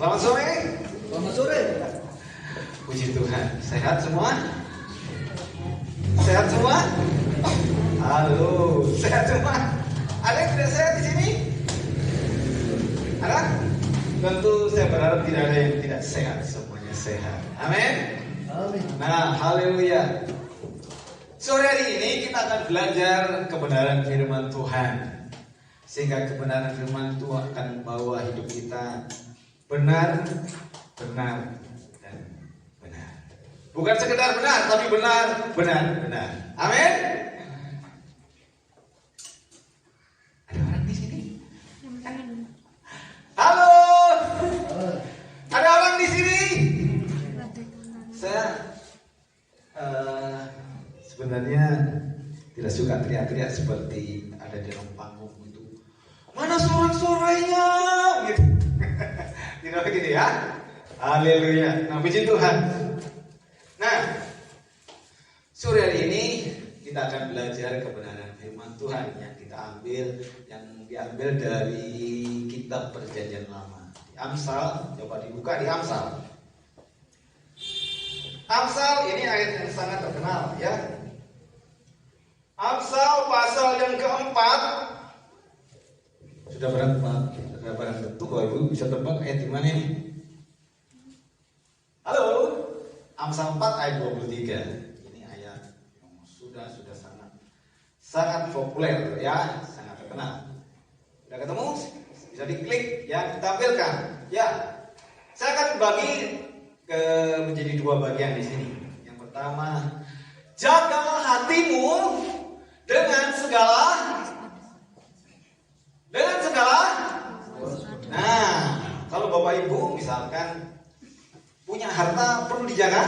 Selamat sore. Selamat sore. Puji Tuhan. Sehat semua? Sehat semua? Halo, sehat semua? Ada yang tidak sehat di sini? Ada? Tentu saya berharap tidak ada yang tidak sehat, semuanya sehat. Amin. Amin. Nah, haleluya. Sore hari ini kita akan belajar kebenaran firman Tuhan. Sehingga kebenaran firman Tuhan akan membawa hidup kita benar, benar, dan benar. Bukan sekedar benar, tapi benar, benar, benar. Amin. Ada orang di sini? Halo. Ada orang di sini? Saya sebenarnya tidak suka teriak-teriak seperti ada di dalam panggung itu. Mana sorak-sorainya? Gitu. Tidak begitu ya? Haleluya. Nah, puji Tuhan. Nah, sore hari ini kita akan belajar kebenaran firman Tuhan yang diambil dari kitab Perjanjian Lama. Di Amsal, coba dibuka di Amsal. Amsal ini ayat yang sangat terkenal ya. Amsal pasal yang keempat. Sudah barang tentu Bapak Ibu bisa tebak ayat di mana ini? Halo. Amsal 4 ayat 23. Ini ayat yang sudah sangat populer ya, sangat terkenal. Sudah ketemu? Bisa diklik ya, ditampilkan. Ya. Saya akan bagi menjadi dua bagian di sini. Yang pertama, jagalah hatimu dengan segala. Nah, kalau Bapak Ibu misalkan punya harta perlu dijaga.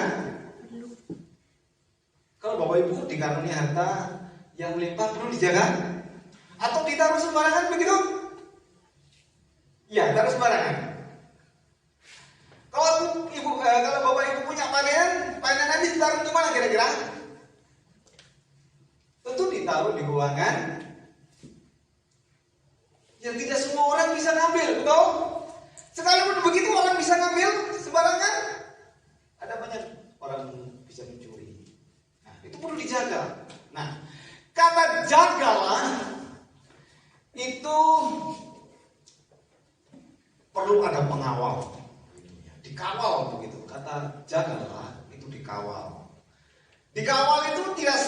Kalau Bapak Ibu dikaruniai harta yang melimpah perlu dijaga. Atau ditaruh sembarangan begitu? Ya, taruh sembarangan. Kalau Bapak Ibu punya panenan ditaruh di mana kira-kira? Tentu ditaruh di ruangan yang tidak semua orang bisa ngambil, betul? Sekalipun begitu orang bisa ngambil sembarangan. Ada banyak orang bisa mencuri. Nah, itu perlu dijaga. Nah, kata jagalah itu perlu ada pengawal. Dikawal begitu. Kata jagalah itu dikawal. Dikawal itu tidak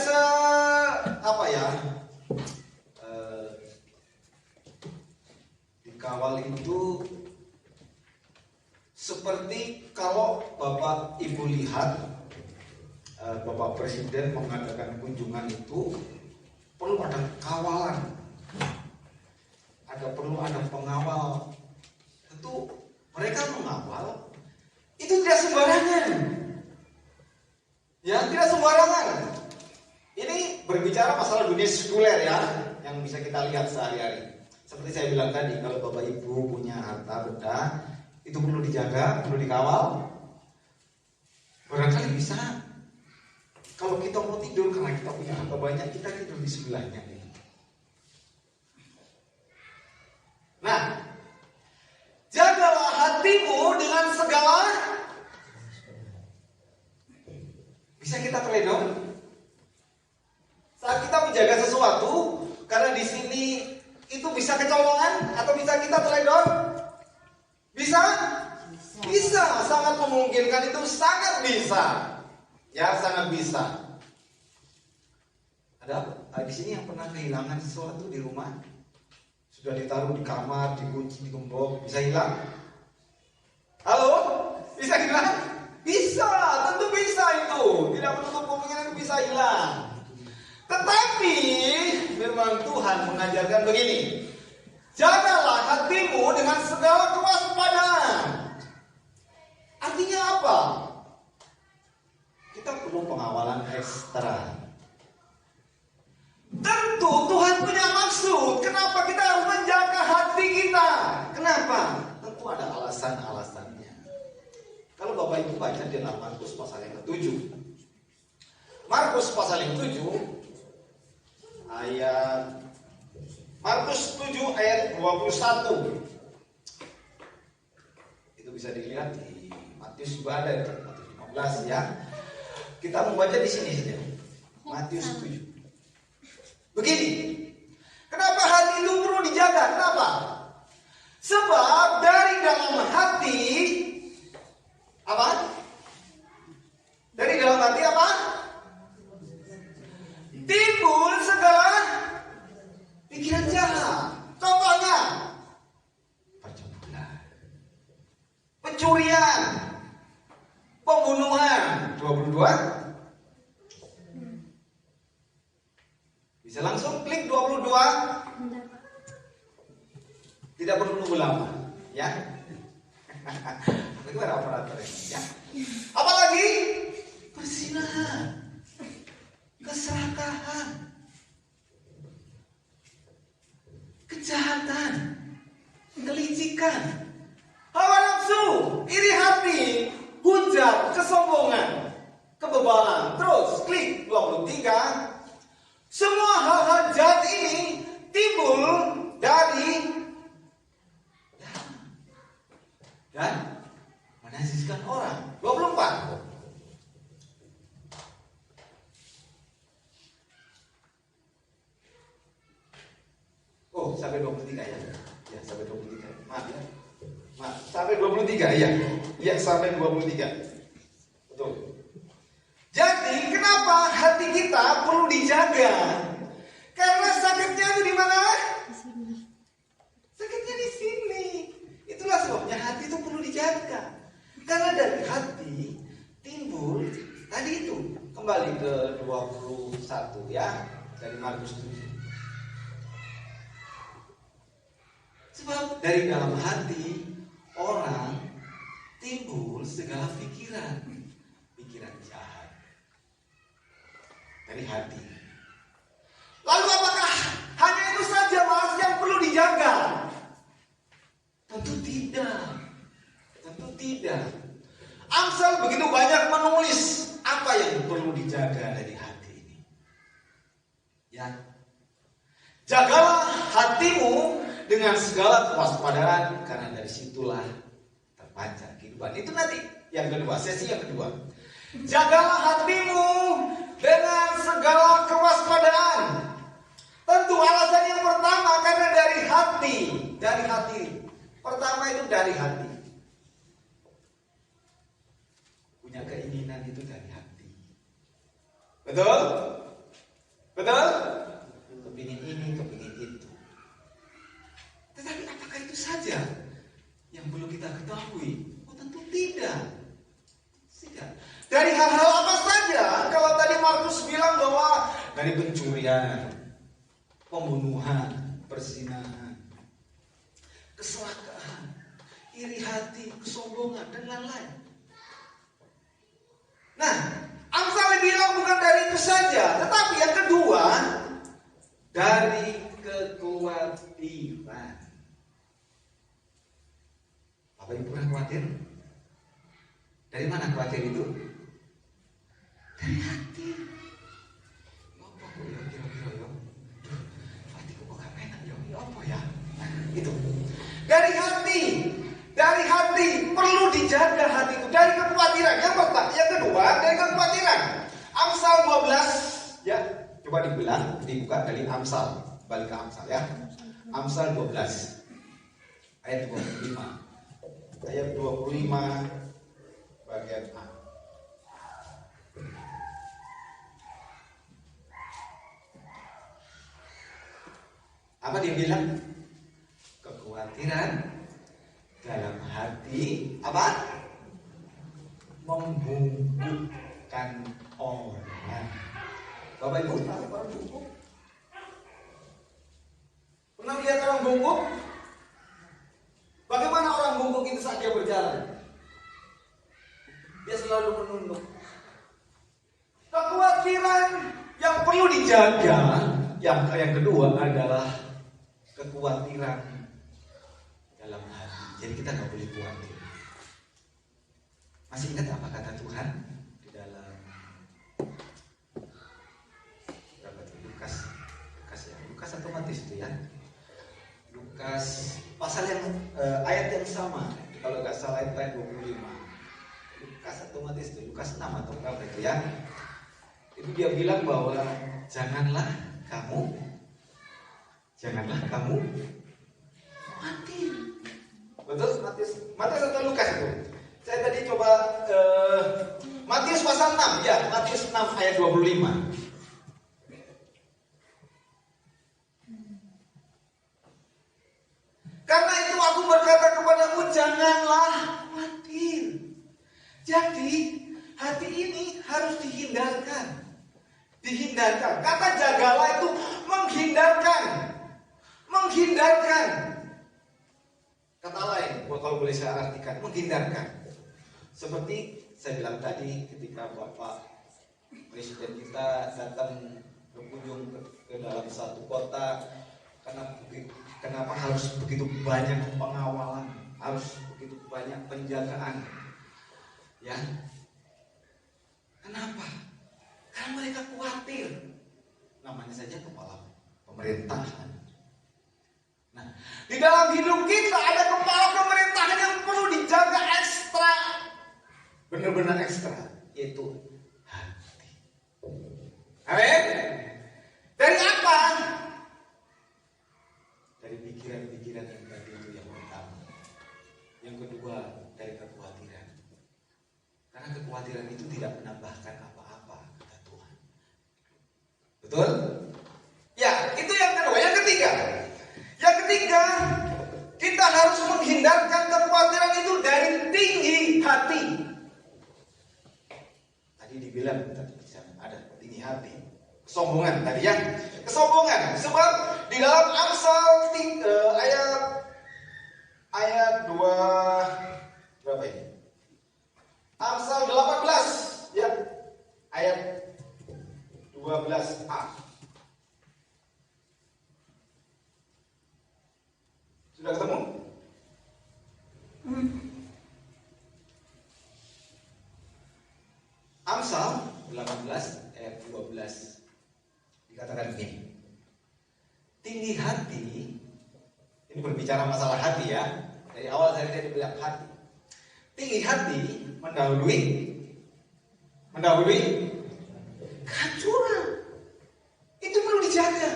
dikawal itu seperti kalau Bapak Ibu lihat Bapak Presiden mengadakan kunjungan itu perlu ada kawalan. Perlu ada pengawal. Tentu mereka mengawal itu tidak sembarangan. Ya, tidak sembarangan. Ini berbicara masalah dunia sekuler ya, yang bisa kita lihat sehari-hari. Seperti saya bilang tadi, kalau Bapak Ibu punya harta benda, itu perlu dijaga, perlu dikawal. Barangkali bisa. Kalau kita mau tidur karena kita punya harta banyak, kita tidur di sebelahnya. Nah, jagalah hatimu dengan segala. Bisa kita teledor? Saat kita menjaga sesuatu, karena di sini itu bisa kecolongan atau bisa kita teledor? Bisa? Bisa, sangat memungkinkan itu sangat bisa. Ya, sangat bisa. Ada di sini yang pernah kehilangan sesuatu di rumah? Sudah ditaruh di kamar, dikunci, digembok, bisa hilang? Halo? Bisa hilang? Bisa, tentu bisa itu. Tidak menutup kemungkinan bisa hilang. Tetapi firman Tuhan mengajarkan begini. Jagalah hatimu dengan segala kewaspadaan. Artinya apa? Kita perlu pengawalan ekstra. Tentu Tuhan punya maksud. Kenapa kita harus menjaga hati kita? Kenapa? Tentu ada alasan-alasannya. Kalau Bapak Ibu baca di dalam Markus pasal yang ke-7. Markus pasal yang ke-7 ayat Markus 7 ayat 21. Itu bisa dilihat di Matius juga ada itu, Matius 15 ya. Kita membaca di sini saja. Matius 7. Begini. Kenapa hati itu perlu dijaga? Kenapa? Sebab dari dalam hati apa? Dari dalam hati apa? Timbul segala pikiran jahat. Contohnya percobaan, pencurian, pembunuhan. 22. Bisa langsung klik 22. Tidak perlu nunggu lama, ya. Bagaimana operator ini, ya? Apalagi perzinahan, keserakahan, kejahatan, kelicikan, hawa nafsu, iri hati, hujat, kesombongan, kebebalan. Terus klik 23. Semua hal-hal jahat ini timbul dari dan menajiskan orang. 24. Oh, sampai 23 ya. Ya, sampai 23. Maaf ya. Maaf, sampai 23 ya. Ya, sampai 23. Betul. Jadi, kenapa hati kita perlu dijaga? Karena sakitnya itu di mana? Sakitnya di sini. Itulah sebabnya hati itu perlu dijaga. Karena dari hati timbul tadi itu. Kembali ke 21 ya. Dari Markus 7. Sebab dari dalam hati orang timbul segala pikiran. Pikiran jahat. Dari hati. Lalu apakah hanya itu saja Mas yang perlu dijaga? Tentu tidak. Tentu tidak. Amsal begitu banyak menulis apa yang perlu dijaga dari hati ini. Ya. Jagalah hatimu dengan segala kewaspadaan karena dari situlah terpancar kehidupan. Itu nanti yang kedua, sesi yang kedua. Jagalah hatimu dengan segala kewaspadaan. Tentu alasan yang pertama karena dari hati. Dari hati. Pertama itu dari hati. Punya keinginan itu dari hati. Betul? Betul? Kepingin ini, kepingin itu. Tetapi apakah itu saja yang perlu kita ketahui? Oh, tentu tidak. Tidak. Dari hal-hal apa saja? Kalau tadi Markus bilang bahwa dari pencurian, pembunuhan, perzinahan, keserakahan, iri hati, kesombongan, dan lain-lain. Nah, Amsal bilang bukan dari itu saja, tetapi yang kedua dari kekhawatiran. Bapak Ibu pernah khawatir? Dari mana khawatir itu? Dari hati. Apa kok ya kira-kira ya? Hatiku kok gak enak ya? Ya apa ya? Nah, itu. Dari hati. Dari hati perlu dijaga hati itu dari kekhawatiran. Yang pertama, yang kedua dari kekhawatiran. Amsal 12 ya, coba dibuka dari Amsal, balik ke Amsal ya. Amsal 12 ayat 25. Ayat 25 bagian A. Apa dia bilang? Kekhawatiran dalam hati apa? Membungkukkan orang. Bapak Ibu pernah lihat orang bungkuk? Pernah lihat orang bungkuk? Bagaimana orang bungkuk itu saat dia berjalan? Dia selalu menunduk. Kekhawatiran yang perlu dijaga. Yang kedua adalah kekhawatiran dalam hati. Jadi kita nggak boleh khawatir. Masih ingat apa kata Tuhan di dalam berapa itu? Lukas atau Matius itu ya? Lukas pasal yang ayat yang sama kalau nggak salah itu ayat 25. Lukas atau Matius itu, Lukas 6 atau berapa itu ya. Itu dia bilang bahwa janganlah kamu mati. Betul? Matius atau Lukas itu? Saya tadi coba Matius pasal 6 ya, Matius 6 ayat 25. Karena itu aku berkata kepadamu, janganlah khawatir. Jadi hati ini harus dihindarkan. Kata jagalah itu menghindarkan. Kata lain, kalau boleh saya artikan, menghindarkan. Seperti saya bilang tadi ketika Bapak Presiden kita datang berkunjung ke dalam satu kota, kenapa harus begitu banyak pengawalan, harus begitu banyak penjagaan, ya? Kenapa? Karena mereka khawatir. Namanya saja kepala pemerintahan. Nah, di dalam hidup kita ada kepala pemerintahan yang perlu dijaga ekstra, benar-benar ekstra, yaitu hati. Amin. Dari apa? Dari pikiran-pikiran yang tadi itu yang pertama. Yang kedua, dari kekhawatiran. Karena kekhawatiran itu tidak menambahkan apa-apa, kata Tuhan. Betul? Ya, itu yang kedua. Yang ketiga, kita harus menghindarkan kekhawatiran itu dari tinggi hati. Tadi dibilang ada tinggi hati. Kesombongan tadi ya. Kesombongan. Sebab di dalam Amsal ayat 2 berapa ini? Amsal 18 ya. Ayat 12a. Sudah ketemu? Amsal 18 ayat 12 dikatakan begini. Tinggi hati, ini berbicara masalah hati ya. Dari awal saya tadi bilang hati. Tinggi hati mendahului kehancuran. Itu perlu dijaga.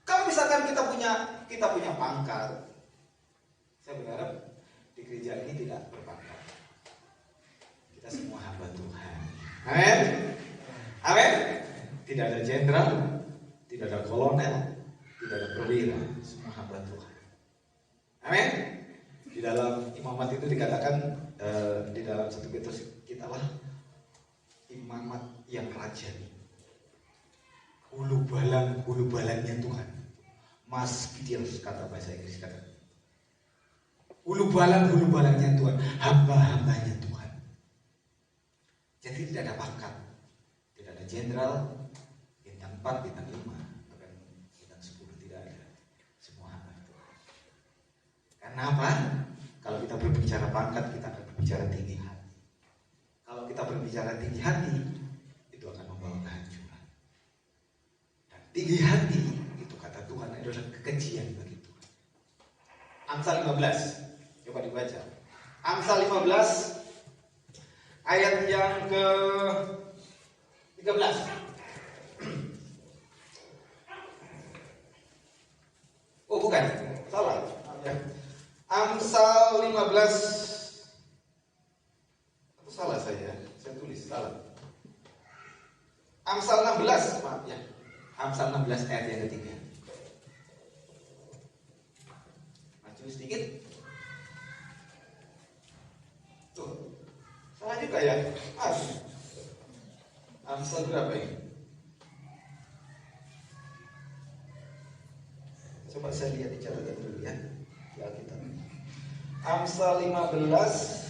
Kalau misalkan kita punya pangkat, saya berharap di gereja ini tidak berpangkat. Kita semua hamba Tuhan. Amin. Amin. Tidak ada jenderal, tidak ada kolonel, tidak ada perwira, semua hamba Tuhan. Amin. Di dalam imamat itu dikatakan di dalam 1 Petrus, kita lah imamat yang rajani. Hulu balangnya Tuhan. Mas Gideons kata bahasa Inggris kata. Hulu balangnya Tuhan, hamba-hambanya Tuhan. Jadi tidak ada pangkat, tidak ada jenderal, bintang 4, bintang 5, bahkan bintang 10 tidak ada. Semua hamba Tuhan. Karena apa? Kalau kita berbicara pangkat, kita akan berbicara tinggi hati. Kalau kita berbicara tinggi hati, itu akan membawa kehancuran. Dan tinggi hati itu kata Tuhan adalah kekejian bagi Tuhan. Amsal 15, coba dibaca. Amsal 15 ayat yang ke 13. Oh bukan, salah. Amsal 15. Atau salah saya tulis salah. Amsal 16, maaf ya. Amsal 16 ayat yang ketiga. Maju sedikit. Tuh. Salah juga ya. Amsal berapa ini? Coba saya lihat di catatan dulu ya. Di Alkitab. Amsal 15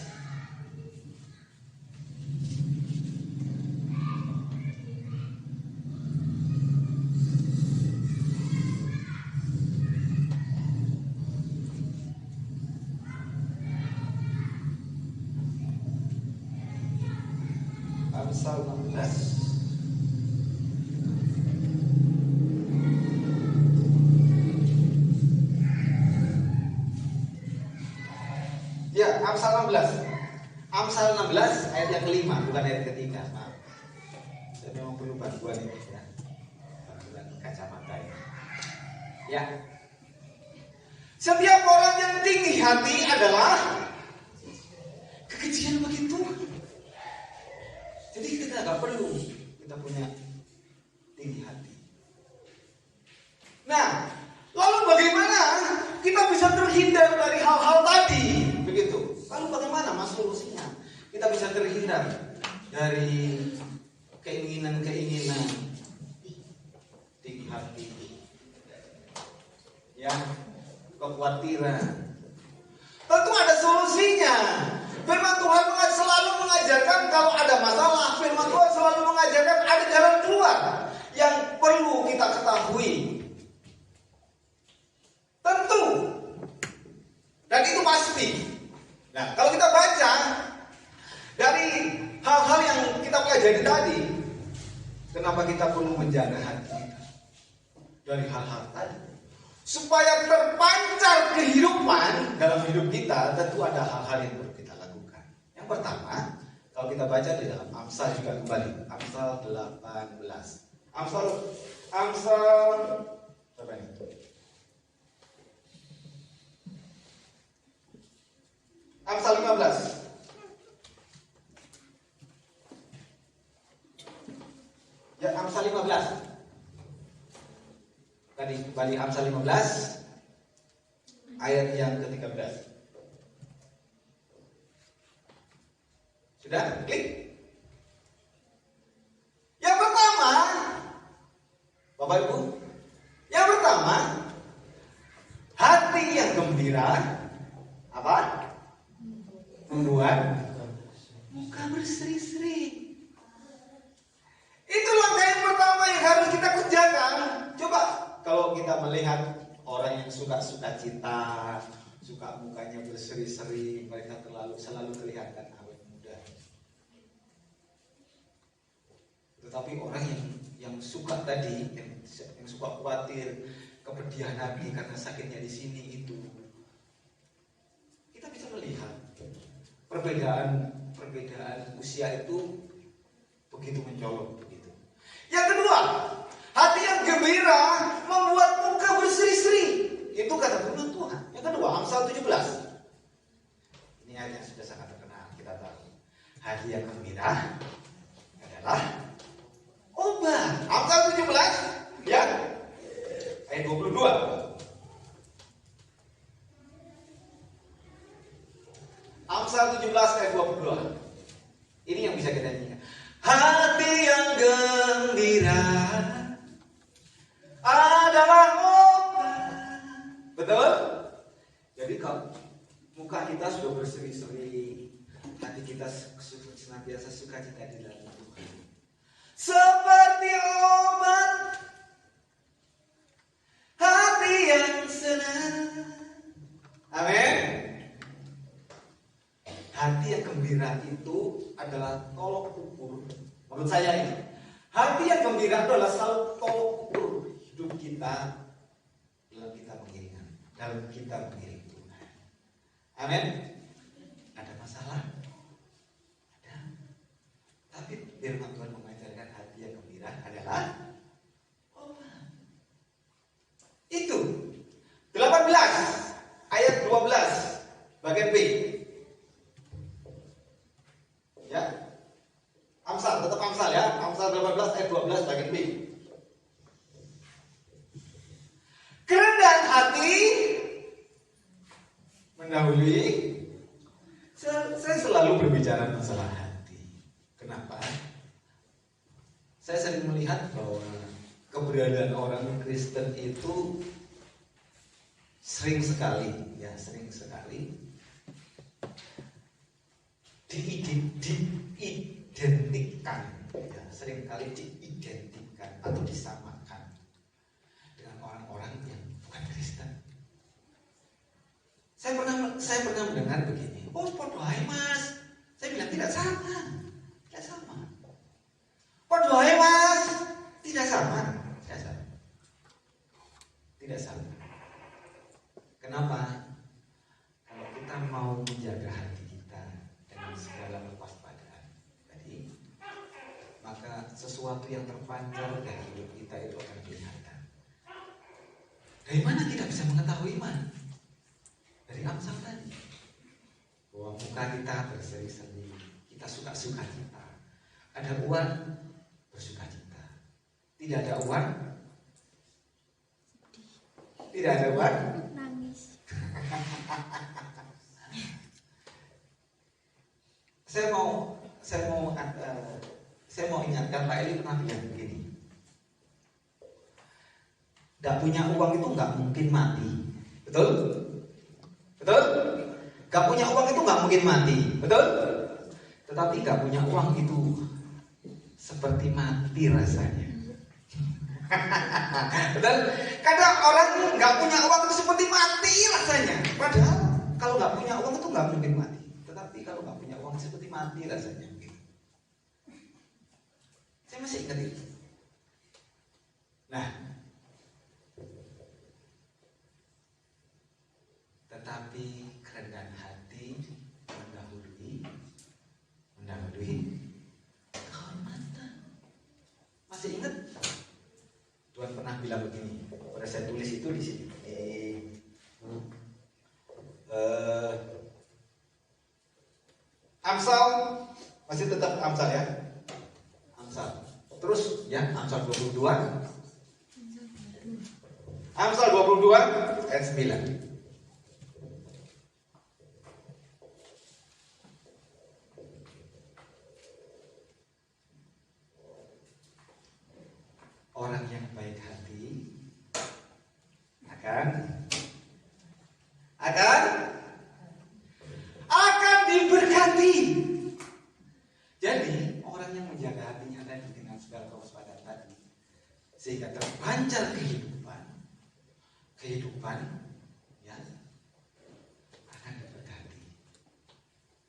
Amsal 16 ayat Ya, Amsal 16. Amsal 16 ayat yang kelima, bukan ayat ketiga. Maaf. Saya memang perlu bantuan ini ya. Bantuan kacamata ini. Ya. Setiap orang yang tinggi hati adalah kekejian bagi Tuhan. Jadi kita nggak perlu kita punya tinggi hati. Nah, lalu bagaimana kita bisa terhindar dari hal-hal tadi? Begitu. Lalu bagaimana mas solusinya? Kita bisa terhindar dari keinginan-keinginan tinggi hati, ya, kekhawatiran. Tentu ada solusinya. Firman Tuhan selalu mengajarkan kalau ada masalah. Firman Tuhan selalu mengajarkan ada jalan keluar yang perlu kita ketahui. Tentu. Dan itu pasti. Nah, kalau kita baca dari hal-hal yang kita pelajari tadi, kenapa kita perlu menjaga hati kita dari hal-hal tadi? Supaya terpancar kehidupan dalam hidup kita, tentu ada hal-hal yang perlu kita lakukan. Yang pertama, kalau kita baca di dalam Amsal juga kembali, Amsal 18. Amsal berapa ini? Amsal 15. Ya, Amsal 15. Tadi kembali Amsal 15 ayat yang ke-13. Sudah? Klik. Yang pertama, Bapak Ibu, yang pertama, hati yang gembira apa? Membuat muka berseri-seri. Itu langkah yang pertama yang harus kita kerjakan. Coba kalau kita melihat orang yang suka cita, suka mukanya berseri-seri, mereka selalu kelihatan awet muda. Tetapi orang yang suka tadi, yang suka khawatir, kepedihan hati karena sakitnya di sini itu, kita bisa melihat perbedaan usia itu begitu mencolok begitu. Yang kedua, hati yang gembira membuat muka berseri-seri. Itu kata firman Tuhan. Yang kedua, Amsal 17. Ini ayat yang sudah sangat terkenal, kita tahu. Hati yang gembira adalah obat. Amsal 17 ya. Ayat 22. Amsal 17 ayat 22. Ini yang bisa kita nyanyikan. Hati yang gembira adalah obat. Betul? Jadi kalau muka kita sudah berseri-seri, hati kita senantiasa sukacita di dalam Tuhan. Seperti obat, hati yang senang. Amin. Hati yang gembira itu adalah tolok ukur. Menurut saya ini, hati yang gembira adalah selalu tolok ukur hidup kita dalam kita mengiring Tuhan. Amin. Ada masalah? Ada. Tapi firman Tuhan mengajarkan hati yang gembira adalah obat. Itu 18 ayat 12 bagian B. Ya. Amsal, tetap Amsal ya. Amsal 18 ayat 12 bagian B. Kerendahan hati mendahului. Saya selalu berbicara masalah hati. Kenapa? Saya sering melihat bahwa keberadaan orang Kristen itu sering sekali diidentikan, ya, seringkali diidentikan atau disamakan dengan orang-orang yang bukan Kristen. Saya pernah mendengar begini, oh podo ae mas. Saya bilang tidak sama. Podo ae mas, tidak sama. Tidak sama. Kenapa? Kalau kita akan mau menjaga hati kita dengan segala kewaspadaan. Jadi, maka sesuatu yang terpancar dari hidup kita itu akan kelihatan. Dari mana kita bisa mengetahui iman? Dari Amsal tadi. Bahwa muka kita berseri-seri, kita suka-suka cita. Ada uang, bersuka cita. Tidak ada uang, tidak ada uang, nangis. Saya mau ingatkan Pak Eli pernah bilang begini. Gak punya uang itu nggak mungkin mati, betul? Betul? Gak punya uang itu nggak mungkin mati, betul? Tetapi gak punya uang itu seperti mati rasanya. Betul? Kadang orang nggak punya uang itu seperti mati rasanya. Padahal kalau nggak punya uang itu nggak mungkin mati. Tetapi kalau nggak punya uang seperti mati rasanya. Saya masih ingat itu. Nah, tetapi kerendahan hati mendahului kehormatan. Masih ingat? Tuhan pernah bilang begini. Pada saya tulis itu di sini. Amsal masih tetap Amsal ya. Amsal. Terus ya Amsal 22. Amsal 22 ayat 9. Orang yang baik hati akan diberkati. Jadi orang yang menjaga hatinya tadi dengan segala kewaspadaan tadi, sehingga terpancar kehidupan ya akan diberkati.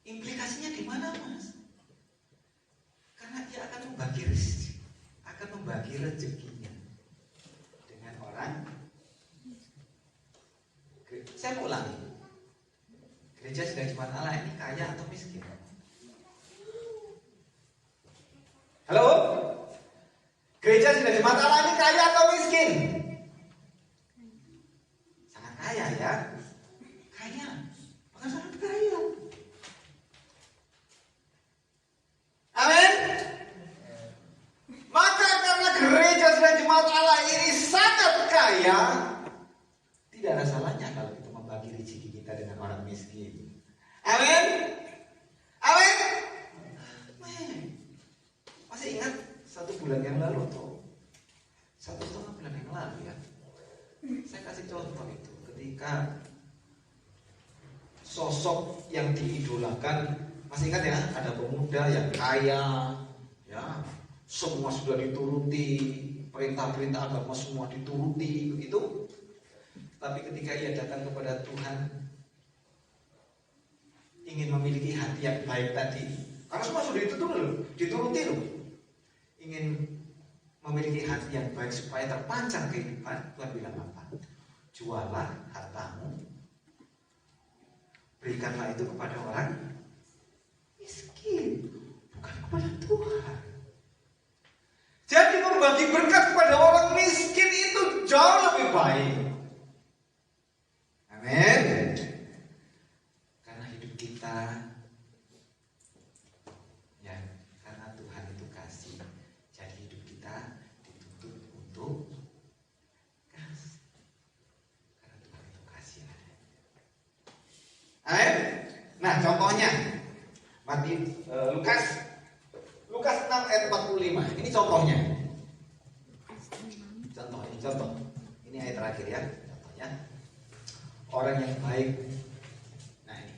Implikasinya di mana, Mas? Karena dia akan membagi rezekinya dengan orang. Saya mau ulangi. Gereja Sidang Jemaat Allah ini kaya atau miskin? Halo? Gereja Sidang Jemaat Allah ini kaya atau miskin? Sangat kaya ya. Kaya. Bahkan sangat kaya. Amin. Maka karena gereja Sidang Jemaat Allah ini sangat kaya, tidak ada salahnya kalau kita membagi rezeki kita dengan orang miskin. Amin. Amin. Masih ingat 1 bulan yang lalu atau 1,5 bulan yang lalu ya, saya kasih contoh itu ketika sosok yang diidolakan, masih ingat ya, ada pemuda yang kaya ya, semua sudah dituruti, perintah-perintah agama semua dituruti begitu. Tapi ketika ia datang kepada Tuhan, ingin memiliki hati yang baik tadi, karena semua sudah dituruti loh. Ingin memiliki hati yang baik supaya terpancar kehidupan, Tuhan bilang apa? Jualah hartamu, berikanlah itu kepada orang miskin, bukan kepada Tuhan. Jadi membagi berkat kepada orang miskin itu jauh lebih baik. Amin. Karena hidup kita ya, karena Tuhan itu kasih, jadi hidup kita dituntut untuk kasih. Karena Tuhan itu kasih. Amin. Nah, contohnya Lukas 6 ayat 45. Ini contohnya. Contoh. Ini ayat terakhir ya. Contohnya. Orang yang baik. Nah ini.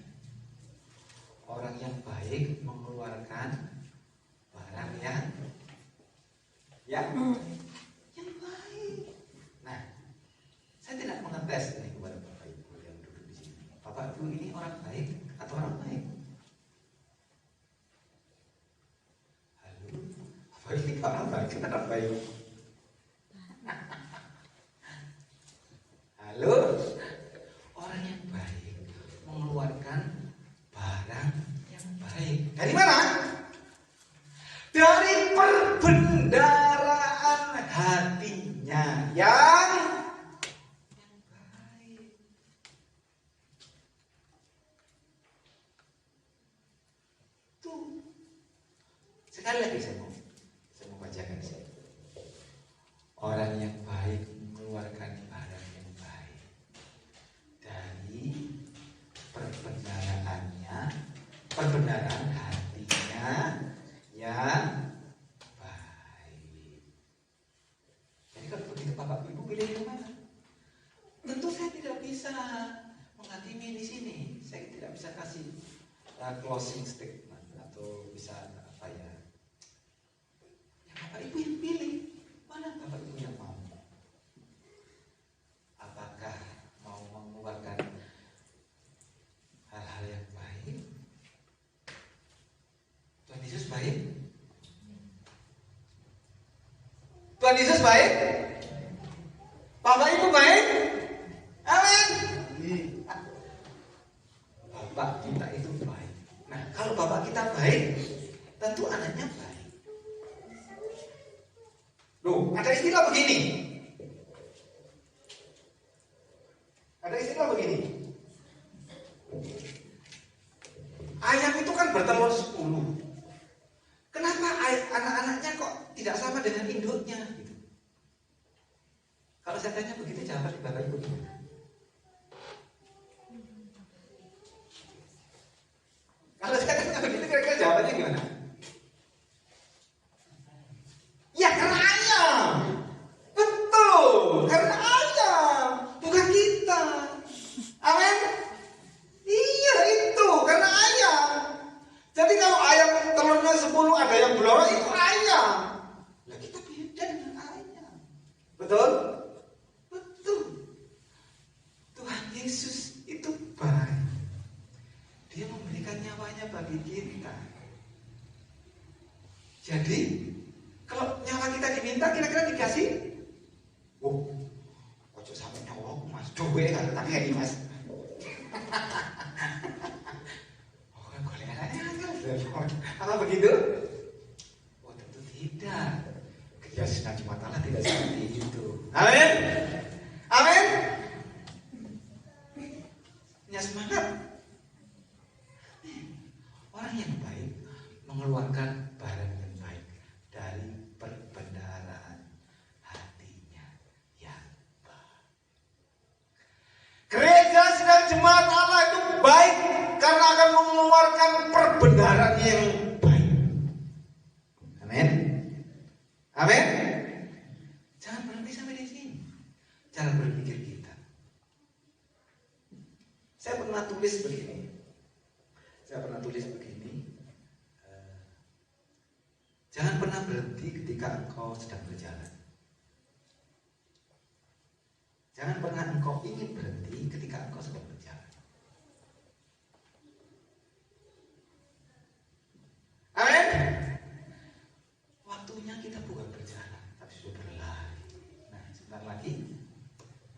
Orang yang baik mengeluarkan barang yang baik. Nah, saya tidak mengetes ini kepada Bapak Ibu yang duduk di sini. Bapak Ibu ini orang baik atau orang baik? Ini orang baik, orang baik. Halo, orang yang baik mengeluarkan Dari mana? Dari perbendaharaan hatinya yang baik. Tuh. Sekali lagi saya mau bacakan saya. Orang yang baik mengeluarkan barang yang baik dari perbendaharaan hatinya yang baik. Jadi kalau begitu Bapak Ibu pilih yang mana? Tentu saya tidak bisa menghakimi di sini. Saya tidak bisa kasih closing statement atau bisa apa ya. Ya Bapak Ibu yang pilih. Mana Bapak Ibu yang mau? Apakah mau mengeluarkan hal-hal yang baik? Tuhan Yesus baik? Tuhan Yesus baik? Bapak Ibu baik? Amin. Bapak kita itu baik. Nah, kalau Bapak kita baik, tentu anaknya baik. Loh, ada istilah begini. Ayam itu kan bertelur 10. Kenapa anak-anaknya kok tidak sama dengan induknya gitu? Kalau saya tanya begitu jawaban di Bapak Ibu gimana? Kalau saya tanya begitu kira-kira jawabannya gimana? Ya karena ayam. Betul, karena ayam, bukan kita. Amin. Iya itu karena ayam. Jadi kalau ayam telurnya 10 ada yang belora itu ayam. Nah kita beda dengan ayam. Betul? Betul. Tuhan Yesus itu baik. Dia memberikan nyawanya bagi kita. Jadi kalau nyawa kita diminta kira-kira dikasih? Oh, ojo sampai nyolok mas, dowe kalau tak kayak mas. Apa begitu? Oh tentu tidak. Kebiasaan Jumat Allah tidak seperti itu. Amin. Amin. Punya semangat. Orang yang baik mengeluarkan barang yang baik dari perbendaharaan hatinya yang baik. Gereja sedang jemaat Allah itu baik karena akan mengeluarkan perbendaharaan yang baik. Amin. Amin. Jangan berhenti sampai di sini. Jangan berpikir kita. Saya pernah tulis begini. Jangan pernah berhenti ketika engkau sedang berjalan. Jangan pernah engkau ingin berhenti ketika engkau sedang berjalan. Amin. Waktunya kita bukan berjalan, tapi sudah berlari. Nah, sebentar lagi.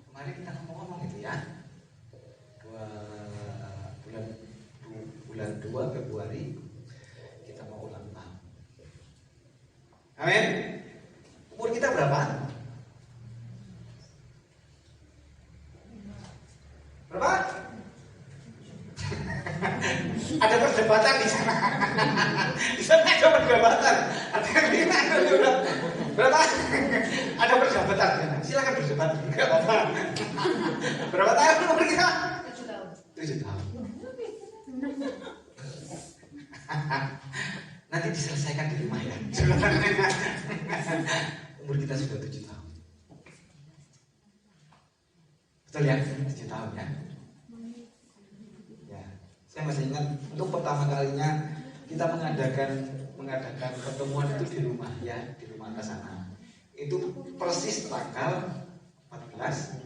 Kemarin kita ngomong itu ya. Bulan 2 Februari kita mau ulang tahun. Amin. Umur kita berapa? Berapa? Ada perdebatan di sana. Di sana ada perdebatan. Ada yang bilang ada berapa? Ada perdebatan. Silakan berdebat. Enggak apa-apa. Berapa tahun umur kita? 7 tahun. Nanti diselesaikan di rumah ya. Umur kita sudah 7 tahun. Betul ya? 7 tahun ya. Ya, saya masih ingat untuk pertama kalinya kita mengadakan pertemuan itu di rumah ya, di rumah atas sana. Itu persis tanggal 14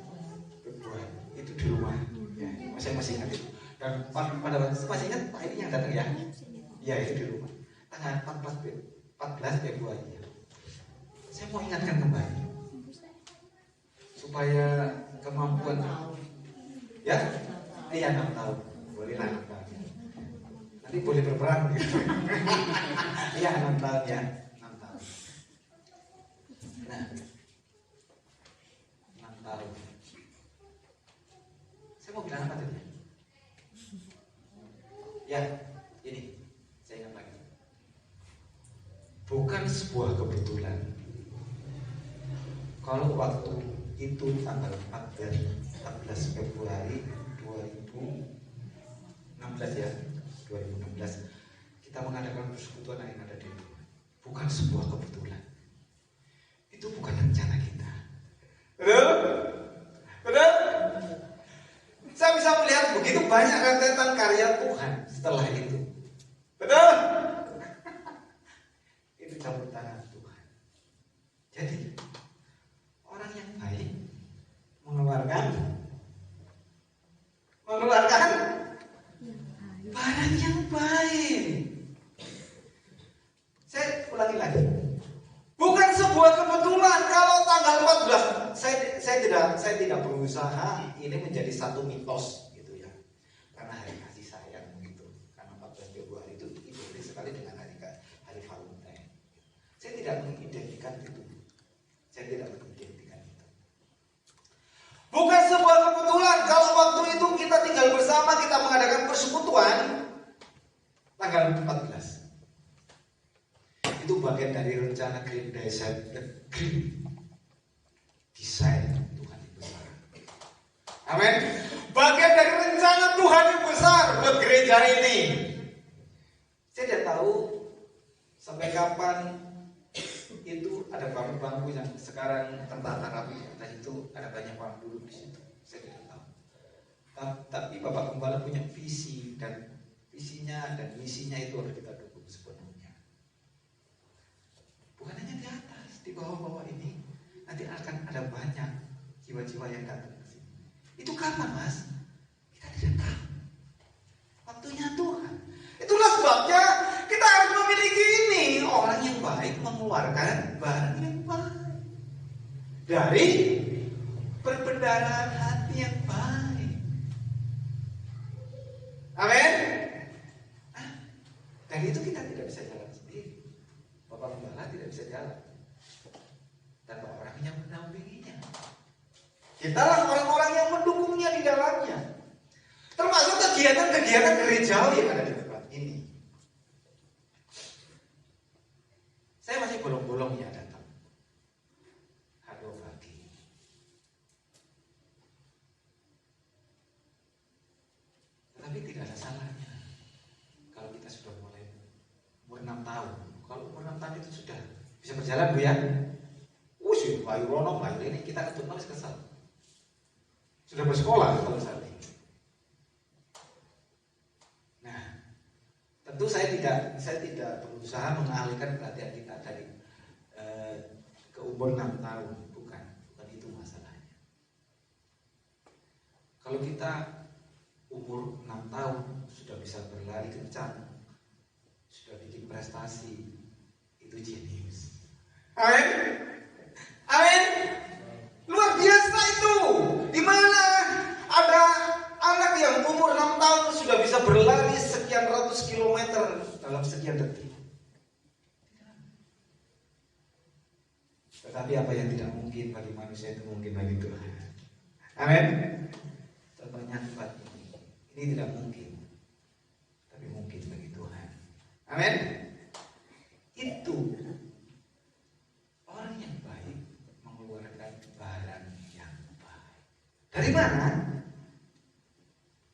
Februari. Itu di rumah. Ya, saya masih ingat itu. Dan pada waktu itu masih ingat Pak ini yang datang ya? Ya itu di rumah. Tanggal 14 Februari. Saya mau ingatkan kembali supaya kemampuan ya, iya 6 tahun, bolehlah 6 tahun. Nanti Nanti boleh berperang gitu. Iya 6 tahun ya, 6 tahun. Nah, 6 tahun. Saya mau bilang apa tadi? Ya, ini saya ingat lagi. Bukan sebuah kebetulan. Kalau waktu itu tanggal 14 Februari 2016 ya, 2016 kita mengadakan persekutuan yang ada di rumah. Bukan sebuah kebetulan. Itu bukan rencana kita. Betul? Betul? Saya bisa melihat begitu banyak rentetan karya Tuhan setelah itu. Betul? Itu campur tangan Tuhan. Jadi orang yang baik mengeluarkan barang yang baik. Saya ulangi lagi. Bukan sebuah kebetulan kalau tanggal 14 saya tidak berusaha ini menjadi satu mitos gitu ya. Karena hari kasih sayang gitu. Karena 14 Februari itu identik sekali dengan hari Valentine. Saya tidak mengidentikan itu. Saya tidak mengidentikan itu. Bukan sebuah kebetulan kalau waktu itu kita tinggal bersama, kita mengadakan persekutuan tanggal 14. Itu bagian dari rencana Great Design Tuhan yang besar. Amin. Bagian dari rencana Tuhan yang besar buat gereja ini. Saya tidak tahu sampai kapan itu ada bangku-bangku yang sekarang tentara rapi atas itu ada banyak orang duduk di situ. Saya tidak tahu. Tapi Bapak Gembala punya visi dan visinya dan misinya itu harus kita dukung sepenuhnya. Bukan hanya di atas, di bawah-bawah ini nanti akan ada banyak jiwa-jiwa yang datang ke sini. Itu kapan, Mas? Kita tidak tahu. Waktunya Tuhan. Itulah sebabnya kita harus memiliki ini. Orang yang baik mengeluarkan barang yang baik dari perbendaharaan hati yang baik. Amin. Dari itu kita tidak bisa jalan sendiri. Bapak Gembala tidak bisa jalan tanpa orang yang mendampinginya. Kitalah orang-orang yang mendukungnya di dalamnya. Termasuk kegiatan-kegiatan gerejawi yang ada di tempat ini. Saya masih bolong-bolong ya datang. Halo pagi. Tetapi tidak ada salahnya kalau kita sudah mulai umur 6 tahun. Kalau umur 6 tahun itu sudah bisa berjalan, Bu ya. Sih, Bayu Rono, Bayu ini kita ketemu masih kesal. Sudah bersekolah kalau saat ini. Nah, tentu saya tidak berusaha mengalihkan perhatian kita dari ke umur 6 tahun, bukan itu masalahnya. Kalau kita umur 6 tahun sudah bisa berlari kencang, sudah bikin prestasi, itu jenius. Amin. Amin. Luar biasa itu. Di mana ada anak yang umur 6 tahun sudah bisa berlari sekian ratus kilometer dalam sekian detik. Tetapi apa yang tidak mungkin bagi manusia itu mungkin bagi Tuhan. Amin. Contohnya tempat ini. Ini tidak mungkin. Tapi mungkin bagi Tuhan. Amin. Itu orang yang baik mengeluarkan barang yang baik. Dari mana?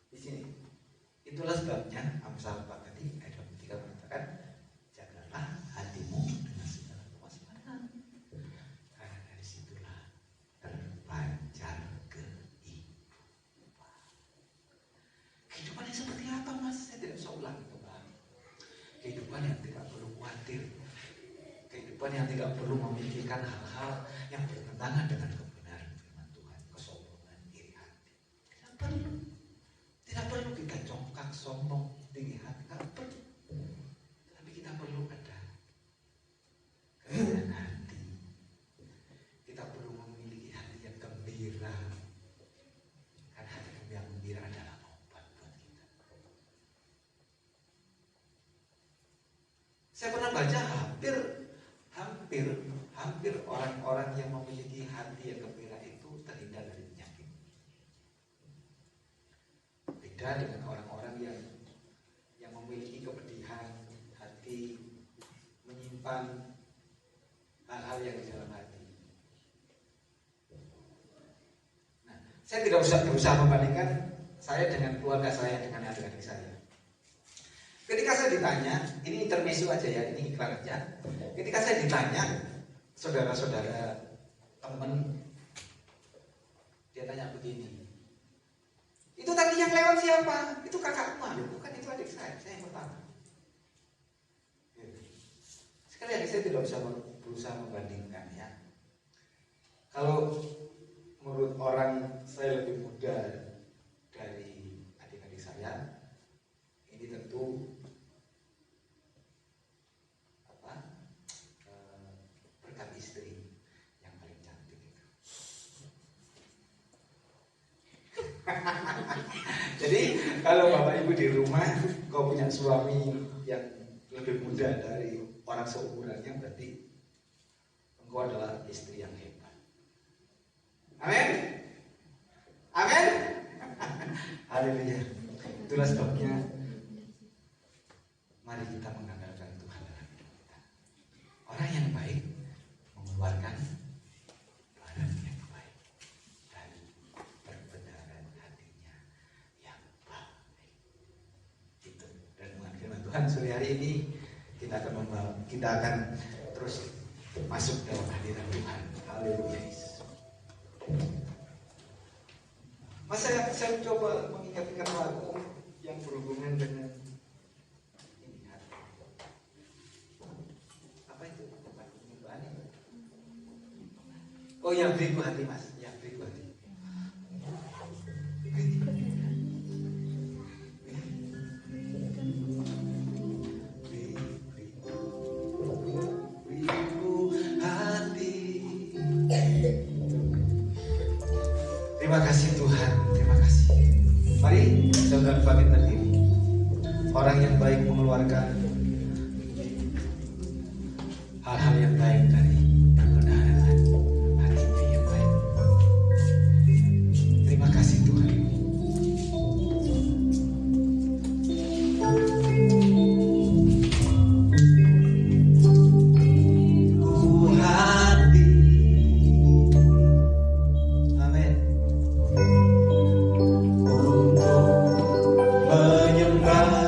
Di sini. Itulah sebabnya Amsal 4 tadi ayat 23 mengatakan, jagalah hatimu dengan segala kewaspadaan. Karena dari situlah terpancar kehidupan. Kehidupan yang seperti apa, Mas? Saya tidak bisa ulangi kembali. Kehidupan yang tidak perlu khawatir. Kehidupan yang tidak perlu memikirkan hal-hal yang bertentangan dengan kebenaran firman Tuhan, kesombongan, iri hati. Tidak perlu. Tidak perlu kita congkak, sombong, tinggi hati. Tidak perlu. Tapi kita perlu ada kerendahan hati. Kita perlu memiliki hati yang gembira. Karena hati yang gembira adalah obat buat kita. saja hampir orang-orang yang memiliki hati yang gembira itu terhindar dari penyakit. Beda dengan orang-orang yang memiliki kepedihan hati, menyimpan hal-hal yang di dalam hati. Nah, saya tidak usah membandingkan saya dengan keluarga saya dengan adik-adik saya. Ketika saya ditanya, ini intermezzo aja ya, ini iklan aja. Ketika saya ditanya, saudara-saudara, teman, dia tanya begini, itu tadi yang lewat siapa? Itu kakakmu, bukan, itu adik saya yang pertama. Sekali lagi saya tidak usah berusaha membandingkan ya. Kalau menurut orang saya lebih muda dari adik-adik saya, ini tentu berkat istri yang paling cantik itu. Jadi kalau bapak ibu di rumah kau punya suami yang lebih muda dari orang seumurannya, berarti engkau adalah istri yang hebat. Amin. Amin. Haleluya. Itulah sebabnya mari kita mengandalkan Tuhan dalam hidup kita. Orang yang baik mengeluarkan barang yang baik dari perbenaran hatinya yang baik. Itu. Dan dengan firman Tuhan sore hari ini kita akan terus masuk dalam hadirat Tuhan. Haleluya. Mas saya coba mengingat-ingat lagu yang berhubungan dengan ini. Apa itu? Oh, yang beriku hati, Mas. Yang beriku hati. Terima kasih Tuhan, terima kasih. Mari saudara bangkit berdiri. Orang yang baik mengeluarkan hal-hal yang baik dari perbenaran hatinya yang baik. Terima kasih Tuhan. Menyembahmu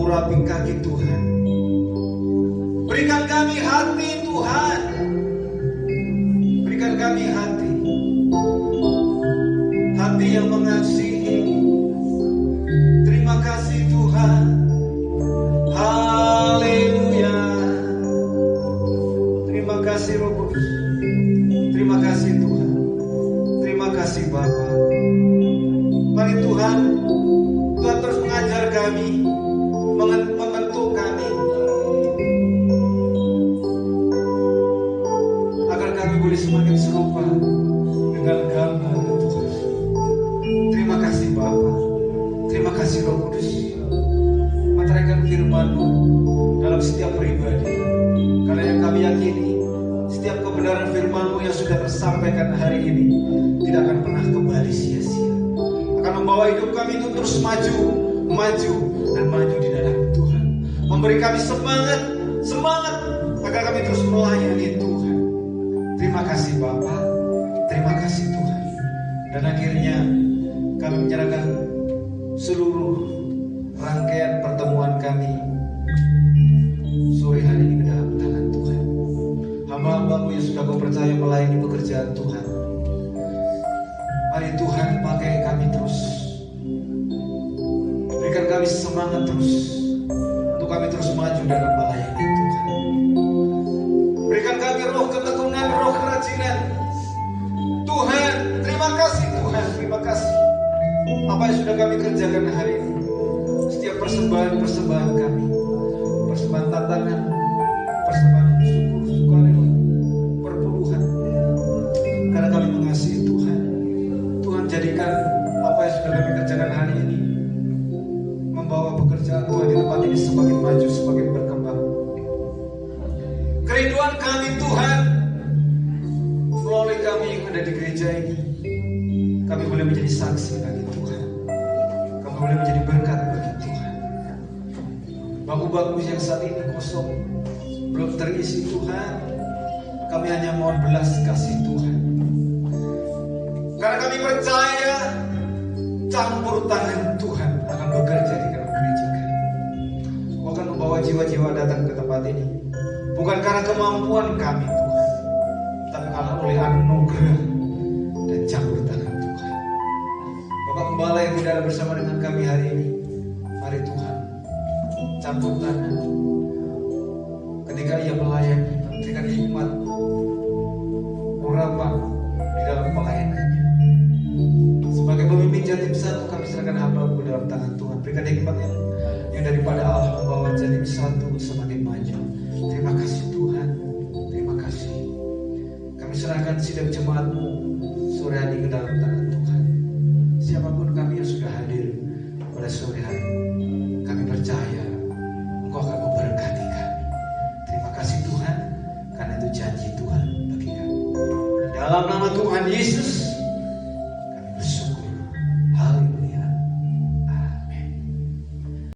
mengurapi kaki Tuhan. Berikan kami hati Tuhan. Berikan kami hati. Hati yang mengasihi. Terima kasih Tuhan. Haleluya. Terima kasih Roh Kudus. Terima kasih Tuhan. Terima kasih Bapa. Mari Tuhan, Tuhan terus mengajar kami, membentuk kami, agar kami boleh semakin serupa dengan gambar Tuhan. Terima kasih Bapa. Terima kasih Roh Kudus. Meteraikan firman-Mu dalam setiap pribadi. Karena yang kami yakini, setiap kebenaran firman-Mu yang sudah tersampaikan hari ini tidak akan pernah kembali sia-sia. Akan membawa hidup kami itu terus maju dan maju di dalam Tuhan. Memberi kami semangat agar kami terus melayani Tuhan. Terima kasih Bapa. Terima kasih Tuhan. Dan akhirnya kami menyerahkan seluruh rangkaian pertemuan kami sore hari ini ke dalam tangan Tuhan. Hamba-hamba-Mu yang sudah Kau percaya melayani pekerjaan Tuhan, mari Tuhan pakai kami terus. Berikan kami semangat terus untuk kami terus maju dalam melayani Tuhan. Berikan kami roh ketekunan, roh kerajinan. Tuhan, terima kasih Tuhan, terima kasih apa yang sudah kami kerjakan hari ini. Setiap persembahan kami, persembahan tantangan, persembahan syukur, sukarela, perpuluhan, karena kami mengasihi Tuhan. Tuhan jadikan apa yang sudah kami kerjakan hari ini membawa pekerjaan Tuhan di tempat ini semakin maju, semakin berkembang. Kerinduan kami Tuhan, melalui kami yang ada di gereja ini, kami boleh menjadi saksi bagi Tuhan. Kami boleh menjadi berkat bagi Tuhan. Bangku-bangku yang saat ini kosong, belum terisi Tuhan, kami hanya mohon belas kasih Tuhan. Karena kami percaya campur tangan Tuhan akan bekerja di dalam gereja kami. Kau akan membawa jiwa-jiwa datang ke tempat ini, bukan karena kemampuan kami Tuhan, tapi karena oleh anugerah dan campur tangan Tuhan. Bapak Gembala yang berada bersama dengan kami hari ini, mari Tuhan campur tangan ketika ia melayani, memberikan hikmat urapan di dalam pelayanannya. Sebagai pemimpin Jatim Satu, kami serahkan hamba-Mu dalam tangan Tuhan. Berikan hikmat yang daripada Allah membawa Jatim Satu semakin maju. Terima kasih Tuhan, terima kasih. Kami serahkan sidang jemaat-Mu sore hari ke dalam tangan Tuhan. Siapapun kami yang sudah hadir pada sore hari, kami percaya Engkau akan memberkati kami. Terima kasih Tuhan, karena itu janji Tuhan bagi kami. Dalam nama Tuhan Yesus